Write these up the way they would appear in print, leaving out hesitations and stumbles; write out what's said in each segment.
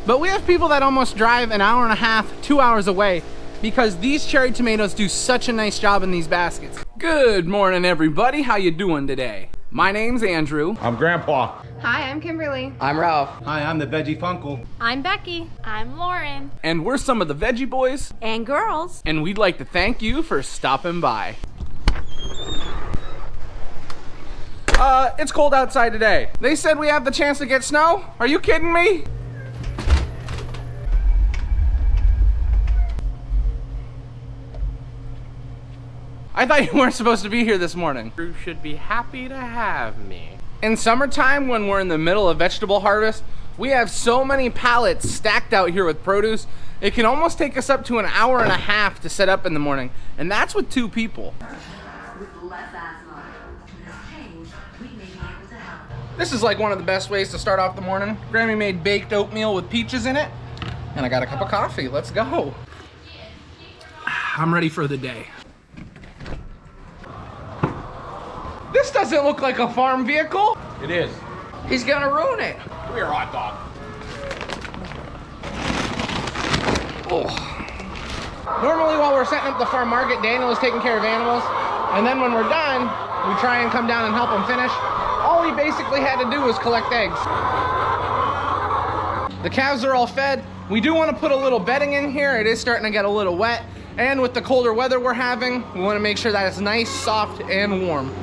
But we have people that almost drive an hour and a half, 2 hours away because these cherry tomatoes do such a nice job in these baskets. Good morning, everybody. How you doing today? My name's Andrew. I'm Grandpa. Hi, I'm Kimberly. I'm Ralph. Hi, I'm the Veggie Funkle. I'm Becky. I'm Lauren. And we're some of the Veggie Boys. And girls. And we'd like to thank you for stopping by. It's cold outside today. They said we have the chance to get snow? Are you kidding me? I thought you weren't supposed to be here this morning. You should be happy to have me. In summertime, when we're in the middle of vegetable harvest, we have so many pallets stacked out here with produce, it can almost take us up to an hour and a half to set up in the morning. And that's with 2 people. This is like one of the best ways to start off the morning. Grammy made baked oatmeal with peaches in it. And I got a cup of coffee. Let's go. I'm ready for the day. This doesn't look like a farm vehicle. It is. He's gonna ruin it. Come here, hot dog. Oh. Normally while we're setting up the farm market, Daniel is taking care of animals. And then when we're done, we try and come down and help him finish. All he basically had to do was collect eggs. The calves are all fed. We do want to put a little bedding in here. It is starting to get a little wet. And with the colder weather we're having, we want to make sure that it's nice, soft, and warm.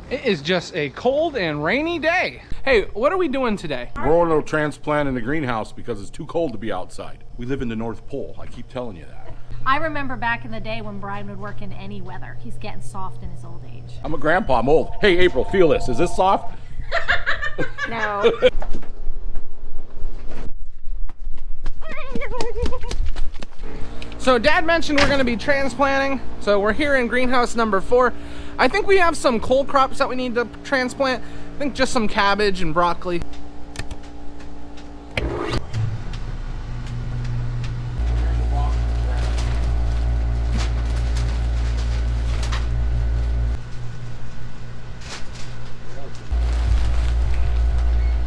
It is just a cold and rainy day. Hey, what are we doing today? Growing a transplant in the greenhouse because it's too cold to be outside. We live in the North Pole. I keep telling you that. I remember back in the day when Brian would work in any weather. He's getting soft in his old age. I'm a grandpa. I'm old. Hey, April, feel this. Is this soft? No. So Dad mentioned we're gonna be transplanting. So we're here in greenhouse number 4. I think we have some cold crops that we need to transplant. I think just some cabbage and broccoli.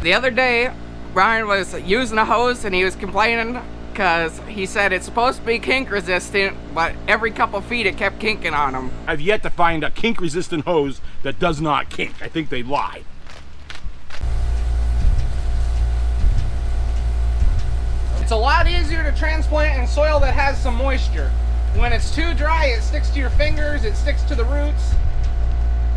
The other day, Brian was using a hose and he was complaining because he said it's supposed to be kink resistant, but every couple feet it kept kinking on him. I've yet to find a kink resistant hose that does not kink. I think they lie. It's a lot easier to transplant in soil that has some moisture. When it's too dry, it sticks to your fingers, it sticks to the roots.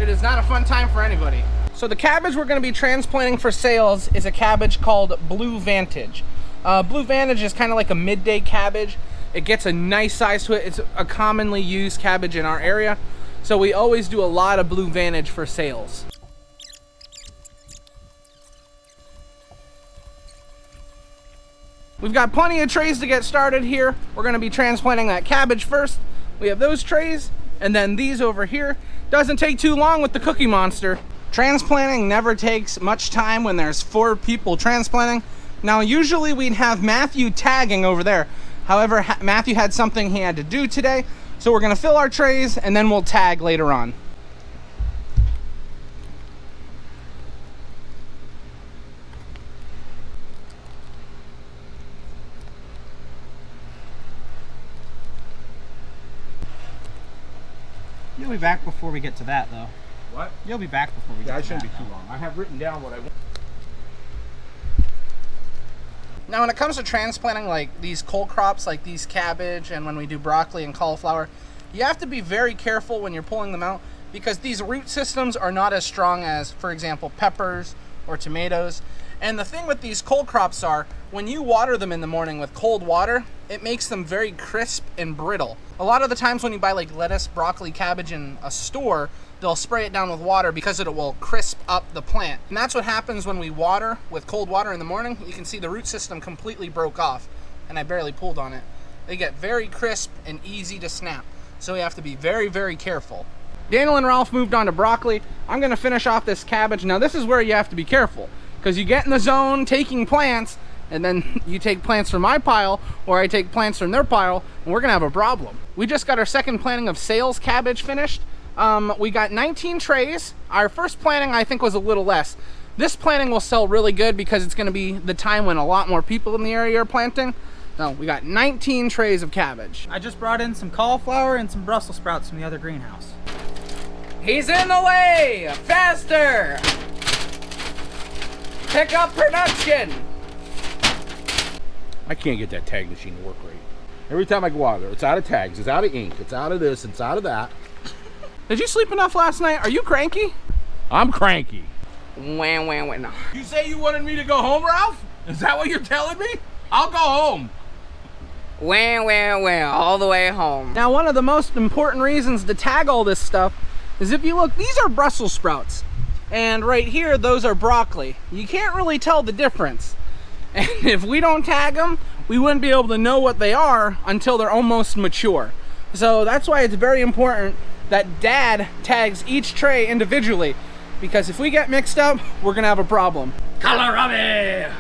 It is not a fun time for anybody. So the cabbage we're going to be transplanting for sales is a cabbage called Blue Vantage. Blue Vantage is kind of like a midday cabbage. It gets a nice size to it. It's a commonly used cabbage in our area. So we always do a lot of Blue Vantage for sales. We've got plenty of trays to get started here. We're going to be transplanting that cabbage first. We have those trays and then these over here. Doesn't take too long with the Cookie Monster. Transplanting never takes much time when there's 4 people transplanting. Now usually we'd have Matthew tagging over there. However, Matthew had something he had to do today, so we're gonna fill our trays and then we'll tag later on. You'll be back before we get to that, though. What? You'll be back before we get to that. I shouldn't be too long. I have written down what I want. Now when it comes to transplanting like these cold crops, like these cabbage, and when we do broccoli and cauliflower, you have to be very careful when you're pulling them out because these root systems are not as strong as, for example, peppers or tomatoes. And the thing with these cold crops are, when you water them in the morning with cold water, it makes them very crisp and brittle. A lot of the times when you buy like lettuce, broccoli, cabbage in a store, they'll spray it down with water because it will crisp up the plant. And that's what happens when we water with cold water in the morning. You can see the root system completely broke off, and I barely pulled on it. They get very crisp and easy to snap. So we have to be very, very careful. Daniel and Ralph moved on to broccoli. I'm gonna finish off this cabbage. Now this is where you have to be careful, because you get in the zone taking plants, and then you take plants from my pile, or I take plants from their pile, and we're gonna have a problem. We just got our second planting of sales cabbage finished. We got 19 trays. Our first planting, I think, was a little less. This planting will sell really good because it's going to be the time when a lot more people in the area are planting. So we got 19 trays of cabbage. I just brought in some cauliflower and some Brussels sprouts from the other greenhouse. He's in the way! Faster! Pick up production! I can't get that tag machine to work right. Every time I go out there, it's out of tags, it's out of ink, it's out of this, it's out of that. Did you sleep enough last night? Are you cranky? I'm cranky. Wham, wham, wham. No. You say you wanted me to go home, Ralph? Is that what you're telling me? I'll go home. Wham, wham, wham. All the way home. Now, one of the most important reasons to tag all this stuff is if you look, these are Brussels sprouts. And right here, those are broccoli. You can't really tell the difference. And if we don't tag them, we wouldn't be able to know what they are until they're almost mature. So that's why it's very important that Dad tags each tray individually, because if we get mixed up, we're gonna have a problem. Kohlrabi!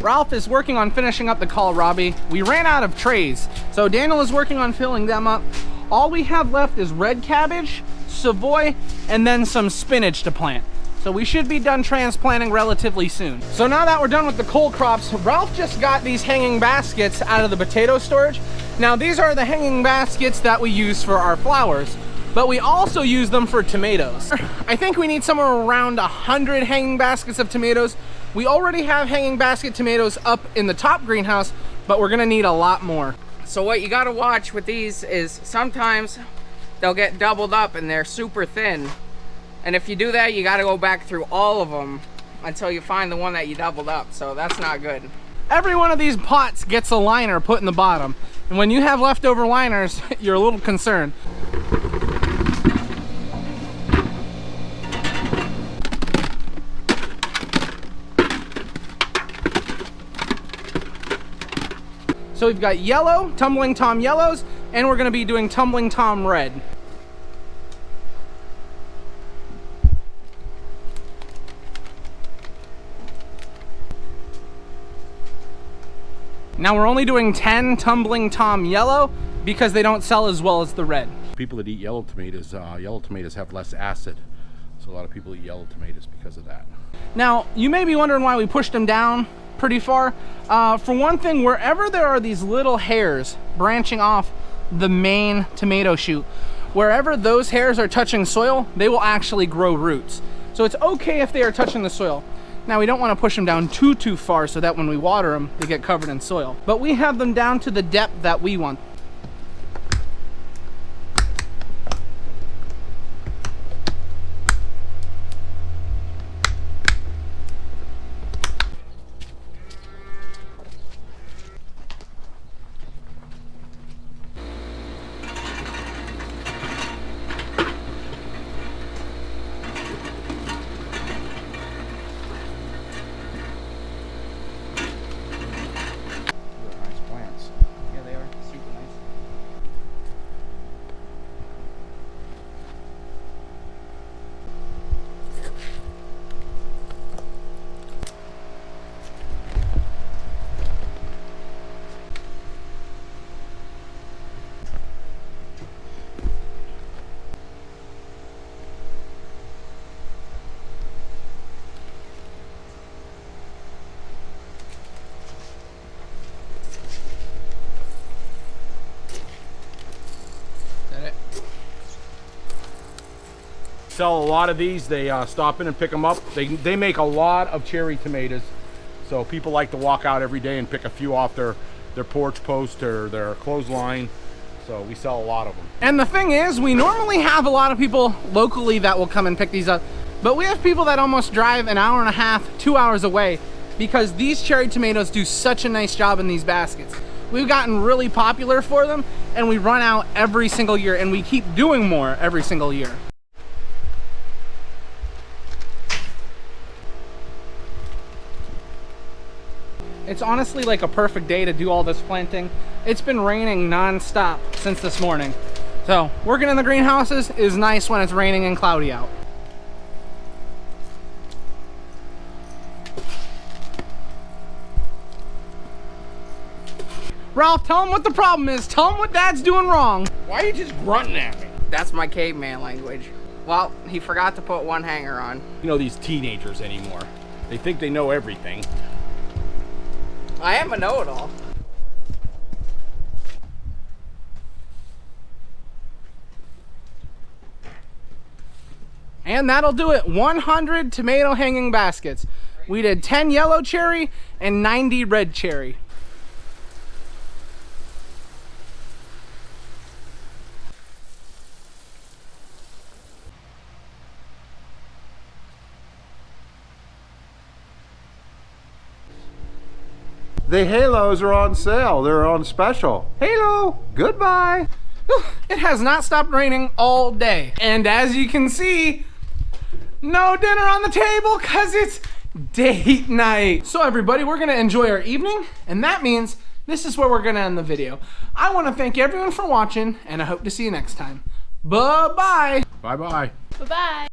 Ralph is working on finishing up the kohlrabi. We ran out of trays, so Daniel is working on filling them up. All we have left is red cabbage, Savoy, and then some spinach to plant. So we should be done transplanting relatively soon. So now that we're done with the cole crops, Ralph just got these hanging baskets out of the potato storage. Now these are the hanging baskets that we use for our flowers, but we also use them for tomatoes. I think we need somewhere around 100 hanging baskets of tomatoes. We already have hanging basket tomatoes up in the top greenhouse, but we're gonna need a lot more. So what you gotta watch with these is sometimes they'll get doubled up and they're super thin. And if you do that, you gotta go back through all of them until you find the one that you doubled up. So that's not good. Every one of these pots gets a liner put in the bottom. And when you have leftover liners, you're a little concerned. So we've got yellow, Tumbling Tom yellows, and we're gonna be doing Tumbling Tom red. Now we're only doing 10 Tumbling Tom yellow because they don't sell as well as the red. People that eat yellow tomatoes have less acid. So a lot of people eat yellow tomatoes because of that. Now, you may be wondering why we pushed them down pretty far. For one thing, wherever there are these little hairs branching off the main tomato shoot, wherever those hairs are touching soil, they will actually grow roots. So it's okay if they are touching the soil. Now we don't want to push them down too far so that when we water them, they get covered in soil. But we have them down to the depth that we want. Nice plants. Yeah, they are super nice. Sell a lot of these. They stop in and pick them up. They make a lot of cherry tomatoes. So people like to walk out every day and pick a few off their porch post or their clothesline. So we sell a lot of them. And the thing is, we normally have a lot of people locally that will come and pick these up, but we have people that almost drive an hour and a half, 2 hours away because these cherry tomatoes do such a nice job in these baskets. We've gotten really popular for them and we run out every single year and we keep doing more every single year. It's honestly like a perfect day to do all this planting. It's been raining non-stop since this morning. So working in the greenhouses is nice when it's raining and cloudy out. Ralph, tell him what the problem is. Tell him what Dad's doing wrong. Why are you just grunting at me? That's my caveman language. Well, he forgot to put one hanger on. You know these teenagers anymore. They think they know everything. I am a know-it-all. And that'll do it. 100 tomato hanging baskets. We did 10 yellow cherry and 90 red cherry. The halos are on sale. They're on special. Halo, goodbye. It has not stopped raining all day. And as you can see, no dinner on the table because it's date night. So everybody, we're gonna enjoy our evening, and that means this is where we're gonna end the video. I wanna thank everyone for watching, and I hope to see you next time. Bye-bye. Bye-bye. Bye-bye.